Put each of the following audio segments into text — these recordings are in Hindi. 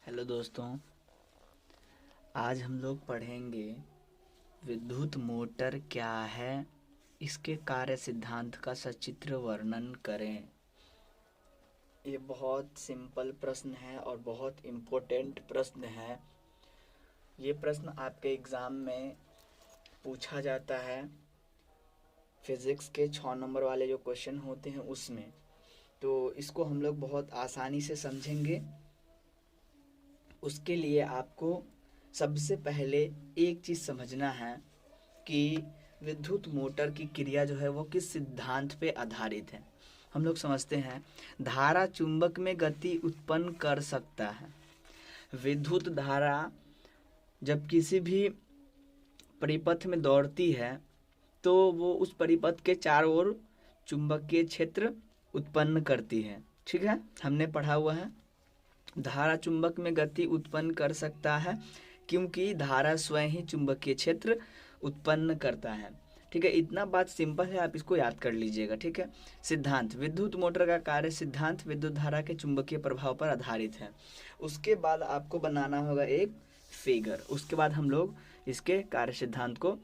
हेलो दोस्तों। आज हम लोग पढ़ेंगे विद्युत मोटर क्या है, इसके कार्य सिद्धांत का सचित्र वर्णन करें। ये बहुत सिंपल प्रश्न है और बहुत इम्पोर्टेंट प्रश्न है। ये प्रश्न आपके एग्ज़ाम में पूछा जाता है। फिज़िक्स के 6 नंबर वाले जो क्वेश्चन होते हैं उसमें, तो इसको हम लोग बहुत आसानी से समझेंगे। उसके लिए आपको सबसे पहले एक चीज़ समझना है कि विद्युत मोटर की क्रिया जो है वो किस सिद्धांत पे आधारित है। हम लोग समझते हैं धारा चुंबक में गति उत्पन्न कर सकता है। विद्युत धारा जब किसी भी परिपथ में दौड़ती है तो वो उस परिपथ के चारों ओर चुंबकीय क्षेत्र उत्पन्न करती है। ठीक है, हमने पढ़ा हुआ है। धारा चुंबक में गति उत्पन्न कर सकता है क्योंकि धारा स्वयं ही चुंबकीय क्षेत्र उत्पन्न करता है। ठीक है, इतना बात सिंपल है, आप इसको याद कर लीजिएगा। ठीक है। सिद्धांत, विद्युत मोटर का कार्य सिद्धांत विद्युत धारा के चुंबकीय प्रभाव पर आधारित है। उसके बाद आपको बनाना होगा एक फिगर। उसके बाद हम लोग इसके कार्य सिद्धांत को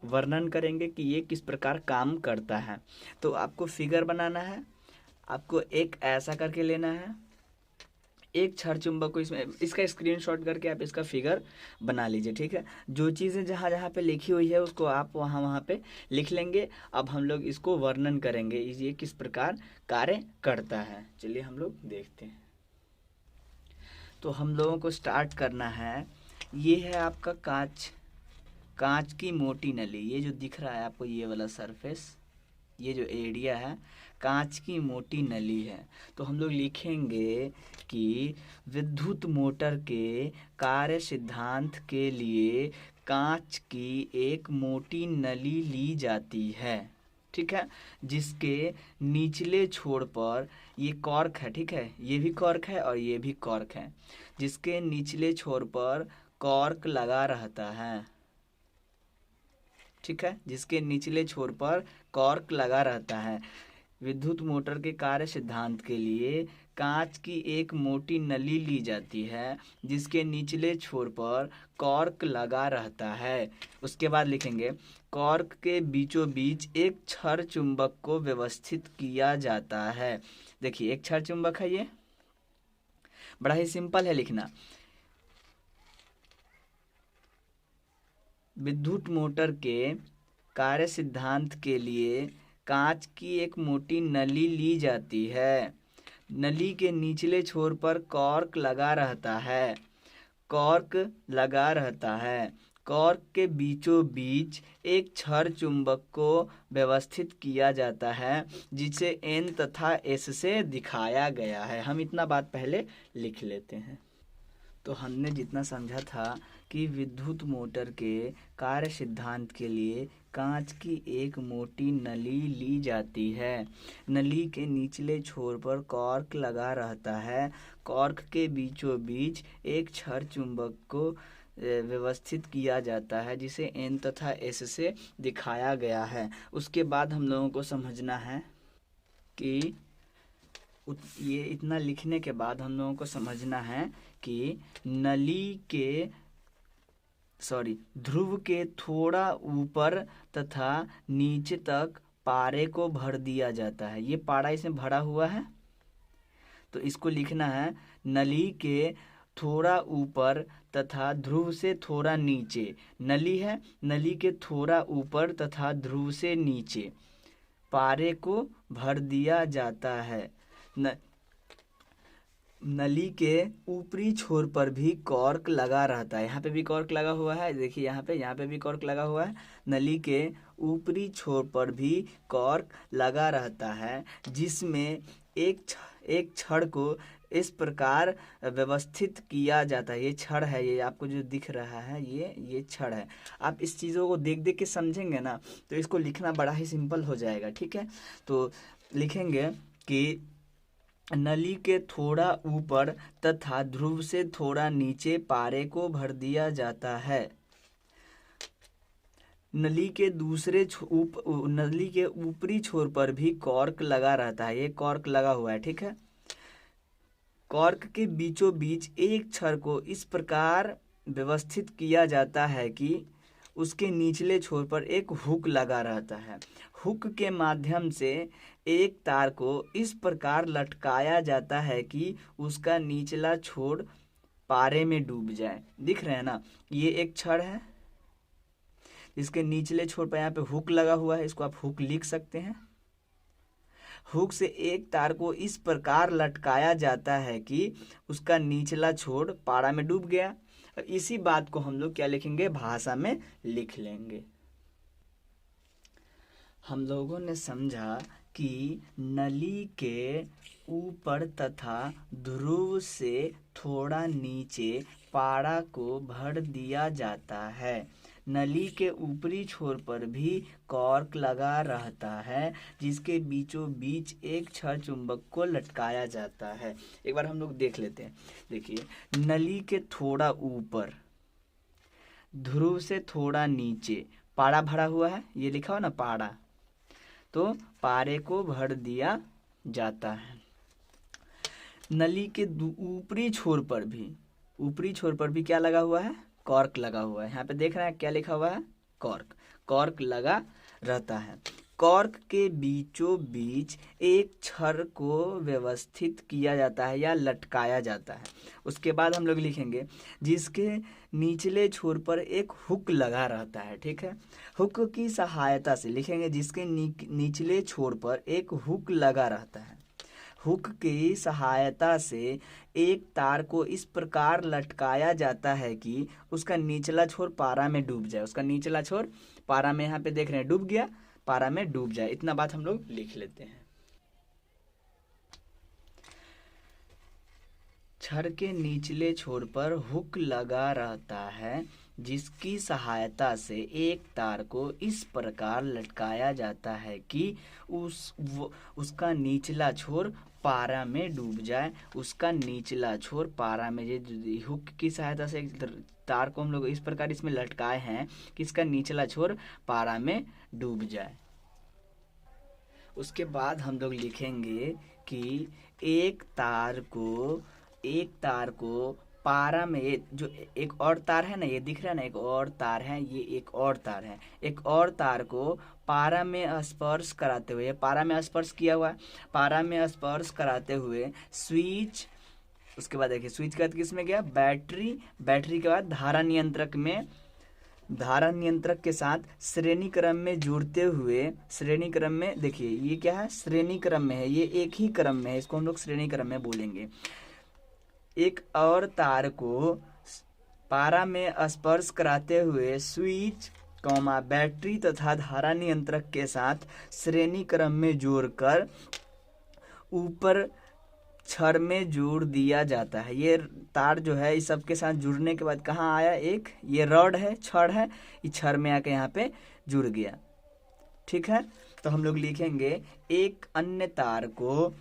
वर्णन करेंगे कि ये किस प्रकार काम करता है। तो आपको फिगर बनाना है। आपको एक ऐसा करके लेना है, एक छड़ चुंबक को इसमें, इसका स्क्रीनशॉट करके आप इसका फिगर बना लीजिए। ठीक है, जो चीज़ें जहाँ जहाँ पे लिखी हुई है उसको आप वहाँ वहाँ पे लिख लेंगे। अब हम लोग इसको वर्णन करेंगे, ये किस प्रकार कार्य करता है। चलिए हम लोग देखते हैं। तो हम लोगों को स्टार्ट करना है। ये है आपका कांच, कांच की मोटी नली। ये जो दिख रहा है आपको, ये वाला सरफेस, ये जो एरिया है, कांच की मोटी नली है। तो हम लोग लिखेंगे कि विद्युत मोटर के कार्य सिद्धांत के लिए कांच की एक मोटी नली ली जाती है। ठीक है, जिसके निचले छोर पर ये कॉर्क है। ठीक है, ये भी कॉर्क है और ये भी कॉर्क है। जिसके निचले छोर पर कॉर्क लगा रहता है। ठीक है, जिसके निचले छोर पर कॉर्क लगा रहता है। विद्युत मोटर के कार्य सिद्धांत के लिए कांच की एक मोटी नली ली जाती है जिसके निचले छोर पर कॉर्क लगा रहता है। उसके बाद लिखेंगे कॉर्क के बीचों बीच एक छड़ चुंबक को व्यवस्थित किया जाता है। देखिए, एक छड़ चुंबक है, ये बड़ा ही सिंपल है लिखना। विद्युत मोटर के कार्य सिद्धांत के लिए कांच की एक मोटी नली ली जाती है। नली के निचले छोर पर कॉर्क लगा रहता है। कॉर्क लगा रहता है। कॉर्क के बीचों बीच एक छड़ चुंबक को व्यवस्थित किया जाता है जिसे एन तथा एस से दिखाया गया है। हम इतना बात पहले लिख लेते हैं। तो हमने जितना समझा था कि विद्युत मोटर के कार्य सिद्धांत के लिए कांच की एक मोटी नली ली जाती है। नली के निचले छोर पर कॉर्क लगा रहता है। कॉर्क के बीचों बीच एक छड़ चुंबक को व्यवस्थित किया जाता है जिसे एन तथा एस से दिखाया गया है। उसके बाद हम लोगों को समझना है कि ये इतना लिखने के बाद हम लोगों को समझना है कि नली के ध्रुव के थोड़ा ऊपर तथा नीचे तक पारे को भर दिया जाता है। ये पारा इसमें भरा हुआ है, तो इसको लिखना है नली के थोड़ा ऊपर तथा ध्रुव से थोड़ा नीचे। नली है, नली के थोड़ा ऊपर तथा ध्रुव से नीचे पारे को भर दिया जाता है। नली के ऊपरी छोर पर भी कॉर्क लगा रहता है। यहाँ पे भी कॉर्क लगा हुआ है, देखिए यहाँ पे भी कॉर्क लगा हुआ है। नली के ऊपरी छोर पर भी कॉर्क लगा रहता है जिसमें एक छड़ को इस प्रकार व्यवस्थित किया जाता है। ये छड़ है, ये आपको जो दिख रहा है ये छड़ है। आप इस चीज़ों को देख देख के समझेंगे ना तो इसको लिखना बड़ा ही सिंपल हो जाएगा। ठीक है, तो लिखेंगे कि नली के थोड़ा ऊपर तथा ध्रुव से थोड़ा नीचे पारे को भर दिया जाता है। नली के नली के ऊपरी छोर पर भी कॉर्क लगा रहता है। ये कॉर्क लगा हुआ है। ठीक है, कॉर्क के बीचों बीच एक छड़ को इस प्रकार व्यवस्थित किया जाता है कि उसके निचले छोर पर एक हुक लगा रहता है। हुक के माध्यम से एक तार को इस प्रकार लटकाया जाता है कि उसका निचला छोर पारे में डूब जाए। दिख रहे हैं ना, ये एक छड़ है जिसके निचले छोर पर यहाँ पे हुक लगा हुआ है, इसको आप हुक लिख सकते हैं। हुक से एक तार को इस प्रकार लटकाया जाता है कि उसका निचला छोर पारा में डूब गया। इसी बात को हम लोग क्या लिखेंगे, भाषा में लिख लेंगे। हम लोगों ने समझा कि नली के ऊपर तथा ध्रुव से थोड़ा नीचे पारा को भर दिया जाता है। नली के ऊपरी छोर पर भी कॉर्क लगा रहता है जिसके बीचों बीच एक छड़ चुंबक को लटकाया जाता है। एक बार हम लोग देख लेते हैं। देखिए, नली के थोड़ा ऊपर, ध्रुव से थोड़ा नीचे पारा भरा हुआ है, ये लिखा हुआ ना पारा, तो पारे को भर दिया जाता है। नली के ऊपरी छोर पर भी क्या लगा हुआ है, कॉर्क लगा हुआ है। यहाँ पे देख रहे हैं क्या लिखा हुआ है, कॉर्क। कॉर्क लगा रहता है। कॉर्क के बीचों बीच एक छड़ को व्यवस्थित किया जाता है या लटकाया जाता है। उसके बाद हम लोग लिखेंगे जिसके निचले छोर पर एक हुक लगा रहता है। ठीक है, हुक की सहायता से लिखेंगे जिसके निचले छोर पर एक हुक लगा रहता है। हुक की सहायता से एक तार को इस प्रकार लटकाया जाता है कि उसका निचला छोर पारा में डूब जाए। उसका निचला छोर पारा में, यहाँ पे देख रहे हैं डूब गया, पारा में डूब जाए। इतना बात हम लोग लिख लेते हैं। छड़ के निचले छोर पर हुक लगा रहता है जिसकी सहायता से एक तार को इस प्रकार लटकाया जाता है कि उसका निचला छोर पारा में डूब जाए। उसका निचला छोर पारा में, ये हुक की सहायता से तार को हम लोग इस प्रकार इसमें लटकाए हैं कि इसका निचला छोर पारा में डूब जाए। उसके बाद हम लोग लिखेंगे कि एक तार को पारा में, जो एक और तार है ना, ये दिख रहा है ना, एक और तार है, ये एक और तार है। एक और तार को पारा में स्पर्श कराते हुए, पारा में स्पर्श किया हुआ है, पारा में स्पर्श कराते हुए स्विच, उसके बाद देखिए स्विच का किस में गया, बैटरी के बाद धारा नियंत्रक के साथ श्रेणी क्रम में जोड़ते हुए, श्रेणी क्रम में, देखिए ये क्या है, श्रेणी क्रम में है, ये एक ही क्रम में है, इसको हम लोग श्रेणी क्रम में बोलेंगे। एक और तार को पारा में स्पर्श कराते हुए स्विच, बैटरी तथा धारा नियंत्रक के साथ श्रेणी क्रम में जोड़कर ऊपर छड़ में जोड़ दिया जाता है। ये तार जो है इस सब के साथ जुड़ने के बाद कहाँ आया, एक ये रॉड है, छड़ है, इस छड़ में आके यहाँ पे जुड़ गया। ठीक है, तो हम लोग लिखेंगे एक अन्य तार को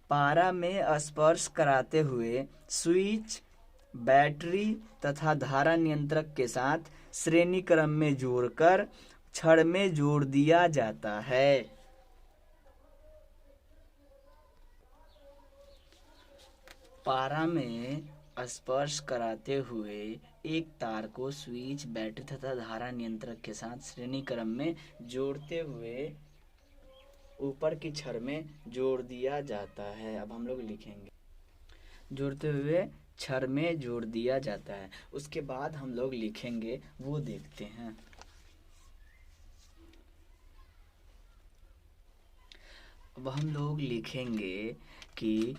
पारा में स्पर्श कराते हुए स्विच, बैटरी तथा धारा नियंत्रक के साथ श्रेणी क्रम में जोड़कर छड़ में जोड़ दिया जाता है। पारा में स्पर्श कराते हुए एक तार को स्विच, बैटरी तथा धारा नियंत्रक के साथ श्रेणी क्रम में जोड़ते हुए ऊपर की छड़ में जोड़ दिया जाता है। अब हम लोग लिखेंगे जोड़ते हुए छड़ में जोड़ दिया जाता है। उसके बाद हम लोग लिखेंगे, वो देखते हैं। अब हम लोग लिखेंगे कि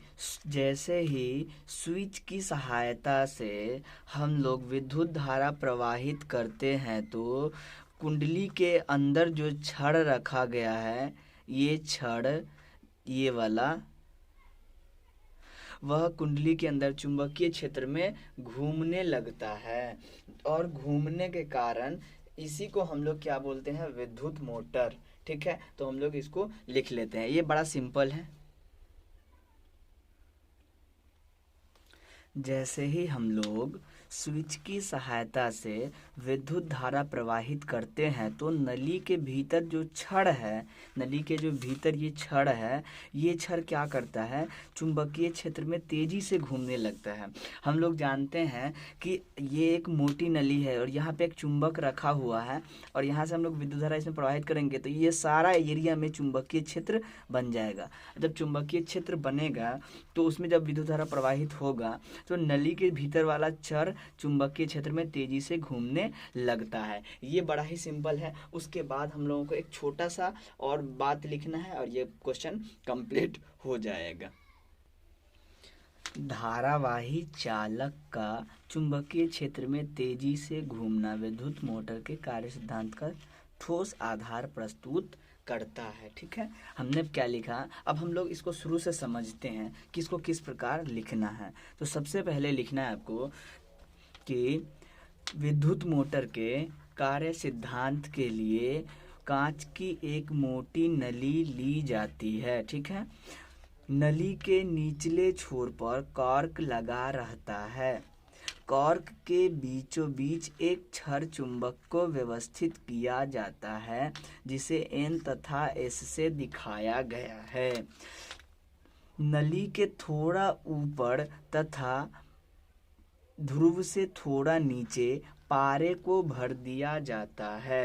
जैसे ही स्विच की सहायता से हम लोग विद्युत धारा प्रवाहित करते हैं तो कुंडली के अंदर जो छड़ रखा गया है, ये छड़, ये वाला, वह कुंडली के अंदर चुंबकीय क्षेत्र में घूमने लगता है और घूमने के कारण इसी को हम लोग क्या बोलते हैं, विद्युत मोटर। ठीक है, तो हम लोग इसको लिख लेते हैं। ये बड़ा सिंपल है। जैसे ही हम लोग स्विच की सहायता से विद्युत धारा प्रवाहित करते हैं तो नली के भीतर जो छड़ है, नली के जो भीतर ये छड़ है, ये छड़ क्या करता है, चुंबकीय क्षेत्र में तेजी से घूमने लगता है। हम लोग जानते हैं कि ये एक मोटी नली है और यहाँ पे एक चुंबक रखा हुआ है और यहाँ से हम लोग विद्युत धारा इसमें प्रवाहित करेंगे तो ये सारा एरिया में चुंबकीय क्षेत्र बन जाएगा। जब चुंबकीय क्षेत्र बनेगा तो उसमें जब विद्युत धारा प्रवाहित होगा तो नली के भीतर वाला छड़ चुंबकीय क्षेत्र में तेजी से घूमने लगता है। ये बड़ा ही सिंपल है। उसके बाद हम लोगों को एक छोटा सा और बात लिखना है और ये क्वेश्चन कंप्लीट हो जाएगा। धारावाही चालक का चुंबकीय क्षेत्र में तेजी से घूमना विद्युत मोटर के कार्य सिद्धांत का ठोस आधार प्रस्तुत करता है। ठीक है, हमने क्या लिखा, अब हम लोग इसको शुरू से समझते हैं कि इसको किस प्रकार लिखना है। तो सबसे पहले लिखना है आपको कि विद्युत मोटर के कार्य सिद्धांत के लिए कांच की एक मोटी नली ली जाती है। ठीक है, नली के निचले छोर पर कॉर्क लगा रहता है। कॉर्क के बीचों बीच एक छड़ चुंबक को व्यवस्थित किया जाता है जिसे N तथा S से दिखाया गया है। नली के थोड़ा ऊपर तथा ध्रुव से थोड़ा नीचे पारे को भर दिया जाता है।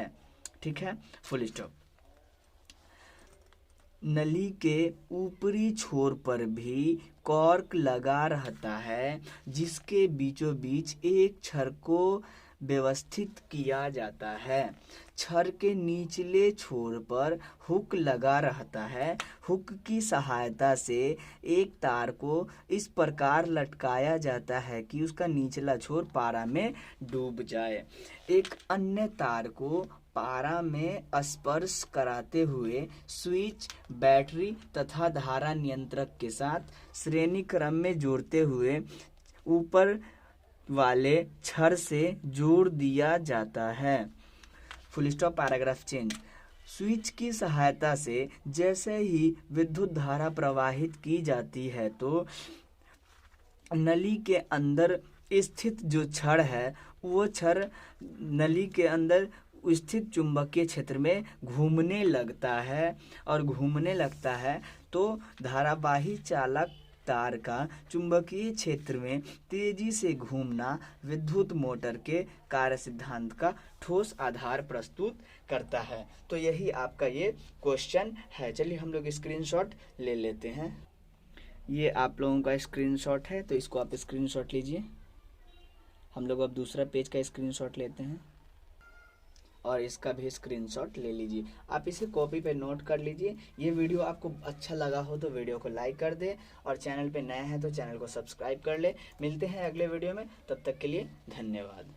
ठीक है, फुल स्टॉप। नली के ऊपरी छोर पर भी कॉर्क लगा रहता है जिसके बीचों बीच एक छड़ को व्यवस्थित किया जाता है। छड़ के निचले छोर पर हुक लगा रहता है। हुक की सहायता से एक तार को इस प्रकार लटकाया जाता है कि उसका निचला छोर पारा में डूब जाए। एक अन्य तार को पारा में स्पर्श कराते हुए स्विच, बैटरी तथा धारा नियंत्रक के साथ श्रेणी क्रम में जोड़ते हुए ऊपर वाले छड़ से जोड़ दिया जाता है। Full stop, paragraph change. Switch की सहायता से जैसे ही विद्युत धारा प्रवाहित की जाती है तो नली के अंदर स्थित जो छड़ है वो छड़ नली के अंदर स्थित चुंबकीय क्षेत्र में घूमने लगता है और घूमने लगता है तो धारावाही चालक तार का चुंबकीय क्षेत्र में तेजी से घूमना विद्युत मोटर के कार्य सिद्धांत का ठोस आधार प्रस्तुत करता है। तो यही आपका ये क्वेश्चन है। चलिए हम लोग स्क्रीनशॉट ले लेते हैं। ये आप लोगों का स्क्रीनशॉट है तो इसको आप स्क्रीनशॉट लीजिए। हम लोग अब दूसरा पेज का स्क्रीनशॉट लेते हैं और इसका भी स्क्रीनशॉट ले लीजिए। आप इसे कॉपी पे नोट कर लीजिए। ये वीडियो आपको अच्छा लगा हो तो वीडियो को लाइक कर दे और चैनल पे नए हैं तो चैनल को सब्सक्राइब कर ले। मिलते हैं अगले वीडियो में, तब तक के लिए धन्यवाद।